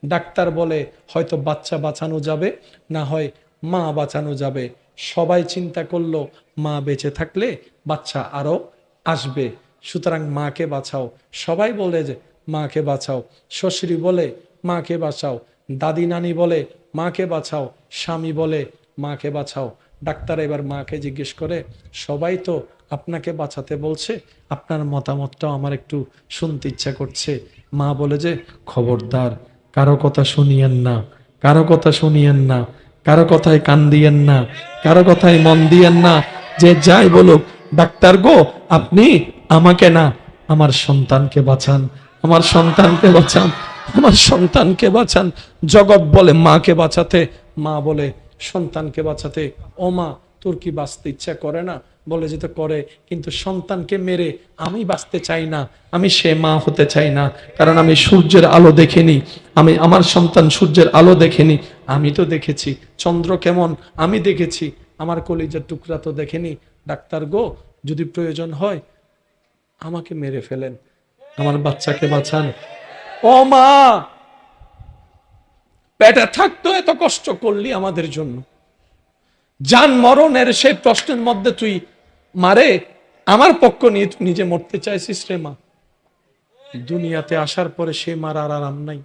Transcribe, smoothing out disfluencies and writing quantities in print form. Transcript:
Doctor বলে হয়তো বাচ্চা বাঁচানো যাবে, না হয় মা বাঁচানো যাবে। সবাই চিন্তা করলো মা বেঁচে থাকলে বাচ্চা আরো আসবে, সুতরাং মাকে বাঁচাও। সবাই বলে যে মাকে বাঁচাও, শ্বশুরি বলে মাকে বাঁচাও, দাদি নানি বলে মাকে বাঁচাও, স্বামী বলে মাকে বাঁচাও। ডাক্তার এবার মাকে জিজ্ঞেস করে, সবাই তো আপনাকে বাঁচাতে বলছে, আপনার মতামতটাও আমার একটু শুনতে ইচ্ছা করছে। মা বলে যে খবরদার, কারো কথা শুনিয়েন না, কারো কথা শুনিয়েন না, কারো কথায় কান দিয়েন না, কারো কথায় মন দিয়েন না। যে যাই বলুক, ডাক্তার গো আপনি আমাকে না, আমার সন্তানকে বাঁচান, আমার সন্তানকে বাঁচান, আমার সন্তানকে বাঁচান। জগৎ বলে মাকে বাঁচাতে, মা বলে সন্তানকে বাঁচাতে। ও মা, তোর কি বাঁচতে ইচ্ছা করে না? বলে যেতে করে, কিন্তু সন্তানকে মেরে আমি বাঁচতে চাই না, আমি সে মা হতে চাই না। কারণ আমি সূর্যের আলো দেখিনি, আমি আমার সন্তান সূর্যের আলো দেখেনি। আমি তো দেখেছি চন্দ্র কেমন, আমি দেখেছি, আমার কলিজার টুকরা তো দেখেনি। ডাক্তার গো, যদি প্রয়োজন হয় আমাকে মেরে ফেলেন, আমার বাচ্চাকে বাঁচান। ও মা, পেটে থাকতো এত কষ্ট করলি আমাদের জন্য, জান মরণের সেই প্রশ্নের মধ্যে তুই মারে আমার পক্ষ নিয়ে তুই নিজে মরতে চাইছিস রে মা। দুনিয়াতে আসার পরে সে মার আর আরাম নাই।